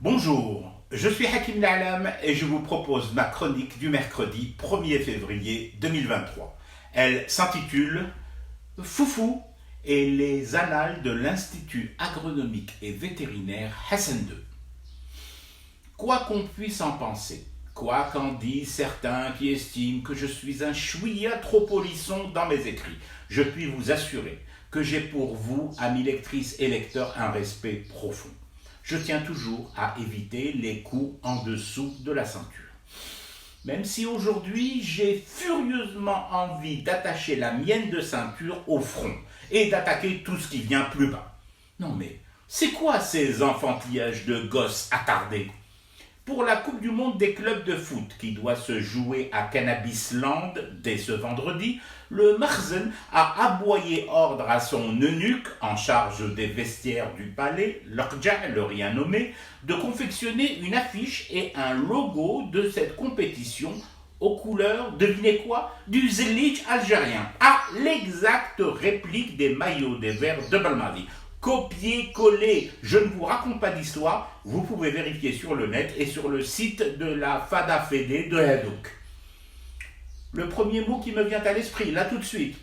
Bonjour, je suis Hakim La'alam et je vous propose ma chronique du mercredi 1er février 2023. Elle s'intitule Foufou et les annales de l'Institut agronomique et vétérinaire Hassan II. Quoi qu'on puisse en penser, quoi qu'en disent certains qui estiment que je suis un chouïa trop polisson dans mes écrits, je puis vous assurer que j'ai pour vous, amis lectrices et lecteurs, un respect profond. Je tiens toujours à éviter les coups en dessous de la ceinture. Même si aujourd'hui j'ai furieusement envie d'attacher la mienne de ceinture au front et d'attaquer tout ce qui vient plus bas. Non mais, c'est quoi ces enfantillages de gosses attardés ? Pour la Coupe du Monde des clubs de foot qui doit se jouer à Cannabisland dès ce vendredi, le Marzen a aboyé ordre à son eunuque en charge des vestiaires du palais, l'Orja, le rien nommé, de confectionner une affiche et un logo de cette compétition aux couleurs, devinez quoi, du Zelig algérien, à l'exacte réplique des maillots des Verts de Belmadi. Copier-coller, je ne vous raconte pas d'histoire, vous pouvez vérifier sur le net et sur le site de la Fada Fédé de Hadouk. Le premier mot qui me vient à l'esprit, là tout de suite,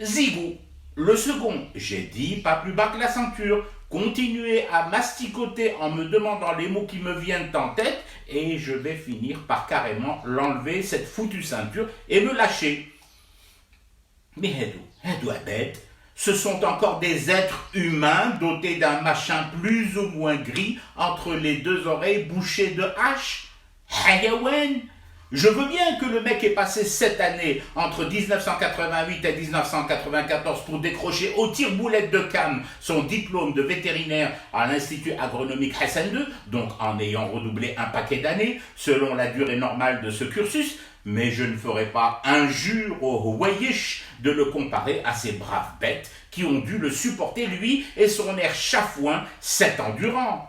zigou. Le second, j'ai dit pas plus bas que la ceinture, continuez à masticoter en me demandant les mots qui me viennent en tête et je vais finir par carrément l'enlever, cette foutue ceinture, et me lâcher. Mais Hadou Abed, ce sont encore des êtres humains dotés d'un machin plus ou moins gris entre les deux oreilles bouchées de haches. Hayawan. Je veux bien que le mec ait passé 7 années entre 1988 et 1994 pour décrocher au tire-boulette de Cannes son diplôme de vétérinaire à l'Institut agronomique Hassan II, donc en ayant redoublé un paquet d'années selon la durée normale de ce cursus, mais je ne ferai pas injure au Wayish de le comparer à ces braves bêtes qui ont dû le supporter lui et son air chafouin 7 ans durant.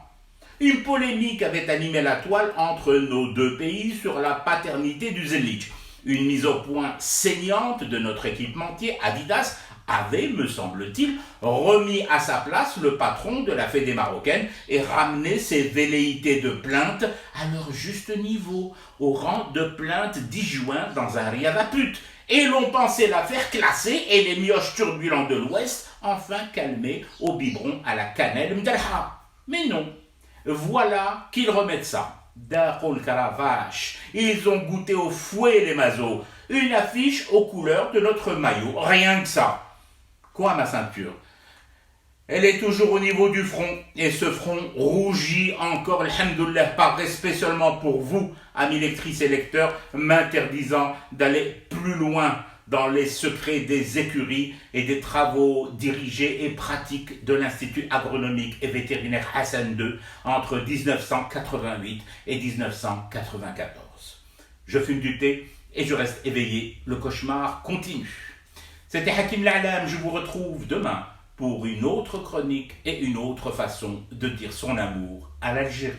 Une polémique avait animé la toile entre nos deux pays sur la paternité du Zelig. Une mise au point saignante de notre équipementier Adidas avait, me semble-t-il, remis à sa place le patron de la Fédé marocaine et ramené ses velléités de plainte à leur juste niveau, au rang de plainte disjoint dans un riad à pute. Et l'on pensait la faire classer et les mioches turbulents de l'Ouest enfin calmer au biberon à la cannelle mdelha. Mais non. Voilà qu'ils remettent ça. Darul Caravache. Ils ont goûté au fouet les mazos. Une affiche aux couleurs de notre maillot. Rien que ça. Quoi ma ceinture? Elle est toujours au niveau du front. Et ce front rougit encore, alhamdoulilah, par respect seulement pour vous, amis lectrices et lecteurs, m'interdisant d'aller plus loin dans les secrets des écuries et des travaux dirigés et pratiques de l'Institut agronomique et vétérinaire Hassan II entre 1988 et 1994. Je fume du thé et je reste éveillé, le cauchemar continue. C'était Hakim La'alam, je vous retrouve demain pour une autre chronique et une autre façon de dire son amour à l'Algérie.